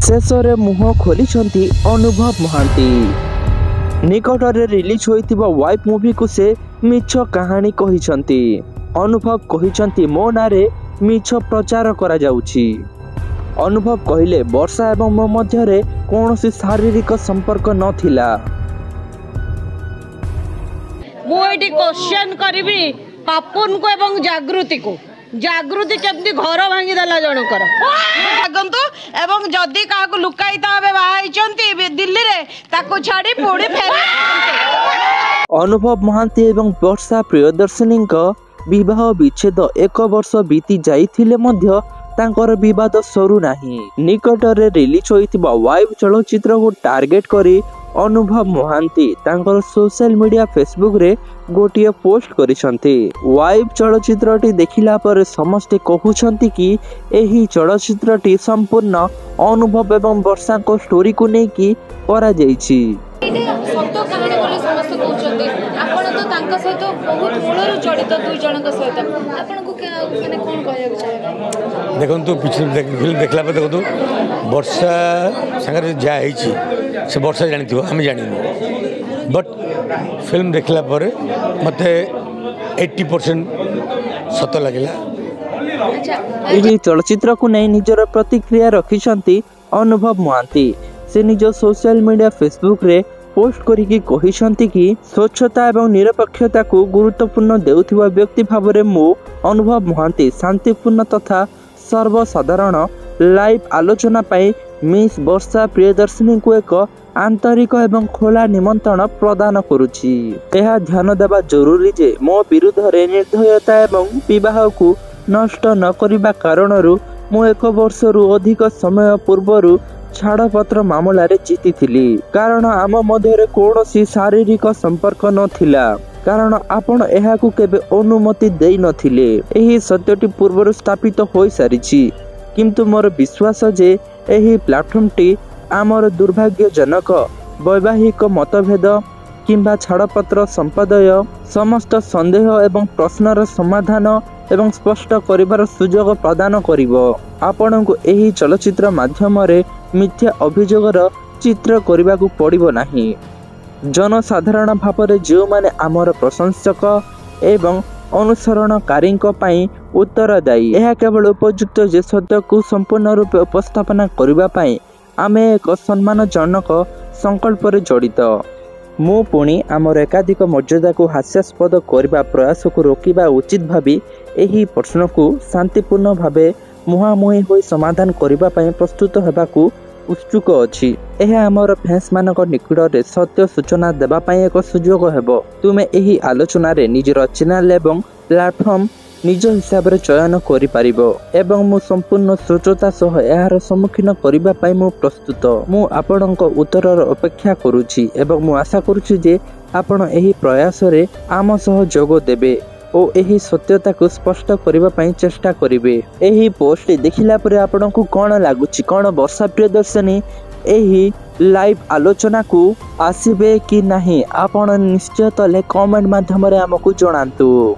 शेषरे मुह खोली अनुभव महांती। निकटरे रिलीज होइतिबा वाइफ मूवी को से मिछ कहानी कहिसंती। अनुभव कहिसंती मो नारे मिछ प्रचार करा जाउछि। अनुभव कहिले वर्षा एवं मो मध्यरे कोनोसी शारीरिक संपर्क नथिला। मु एठी क्वेश्चन करबी पापुन को एवं जागृति केमती घर भांगी देला जनकर लागंतु एवं जदि काकू लुकाईता हबे बाहाइचंती दिल्ली रे ताको छाडी पुडी फेर। अनुभव महांती एवं वर्षा प्रियदर्शनी विवाह विच्छेद 1 वर्ष बीती जाइथिले मध्य तांकर विवाद सरू नाही। निकटरे रिलीज होइतिबा वाइफ चलचित्र को टार्गेट करी अनुभव महांती तांकर सोशल मीडिया फेसबुक रे गोटिए पोस्ट करिसंती। वाइफ चलचित्रटी देखिला पर समस्ते कहउछंती कि एही चलचित्रटी संपूर्ण अनुभव एवं वर्षा को स्टोरी को नै कि करा जाईछि। सत्य कहानी बोली समस्त कहउछंती आपण तो तांका सहित बहुत मूलर जड़ित दुई जनक सहित आपण को माने कोन कहया चाहे देखंतु पिछले फिल्म देखला पर देखंतु वर्षा संगे जा हेछि से वर्षा जानिथिबो हम जानिनु बट फिल्म देखला पर मते 80% सत लागिला। एही चलचित्र को नै निजर प्रतिक्रिया रखिसंती अनुभव महांती। से निज सोशल मीडिया फेसबुक रे पोस्ट करिकी कहिसंती कि स्वच्छता एवं निरपेक्षता को गुरुत्वपूर्ण देउथिबा व्यक्ति भाबरे मो अनुभव महांती शांतिपूर्ण तथा सर्वसाधारण लाइव आलोचना पाई मिस वर्षा प्रियदर्शनी को एक आंतरिक एवं खोला निमंत्रण प्रदान करुछि। यह ध्यान देवा जरूरी जे मो विरुद्ध रे निर्दयता एवं विवाह को नष्ट न करिबा कारणरू मो 1 वर्षरू अधिक समय पूर्वरू छाड़पत्र मामला रे जीती थिली। कारण आम मध्यरे कोनोसी शारीरिक संपर्क नथिला। कारण आपण एहा को केबे अनुमति देई नथिले। एही सत्यटी पूर्वरू स्थापित होई सारिछि। किंतु मोर विश्वास जे एही प्लेटफॉर्म टी आमर दुर्भाग्यजनक वैवाहिक मतभेद किंबा छाड़पत्र संपादय समस्त संदेह एवं प्रश्नर समाधान एवं स्पष्ट करिवार सुजोग प्रदान करिवो। आपनकु एही चलचित्र माध्यम रे मिथ्या अभियोगर चित्र करिबा को पड़िबो नाही। जनसाधारण भावरे जो माने आमर प्रशंसक एवं अनुसरणकारी पई उत्तरदायी यह केवल उपयुक्त जे सत्य को संपूर्ण रूप उपस्थापना करिबा पई आमे एक सम्मानजनक संकल्प रे जड़ित। मु पुणी आमर एकाधिक मर्यादा को हास्यास्पद करने प्रयास को रोकवा उचित भावी एही प्रश्न को शांतिपूर्ण भावे मुहांमुही होई समाधान करने प्रस्तुत होगाकू उत्सुक अछि। यह आमर फैंस मानक निकट सत्य सूचना देवाई एक सुजोग हेबो। तुमे एही आलोचना रे निजर चैनल एवं प्लेटफॉर्म निज हिसाब रे चयन करि परिबो एवं मु संपूर्ण श्रोता सह यार सम्मुखीन करिबा पई मु प्रस्तुत। मु आपनक उत्तरर अपेक्षा करूछि एवं मु आशा करूछि जे आपण एही प्रयास रे आम सह जोग देबे ओ एही सत्यता को स्पष्ट करिबा पई चेष्टा करिवे। एही पोस्ट देखिला परे आपनकु कोन लागुछि? कोन वर्षा प्रियदर्शनी एही लाइव आलोचना को आसीबे कि नाही? आपण निश्चय तले कमेंट माध्यम रे हमकु जणांतु।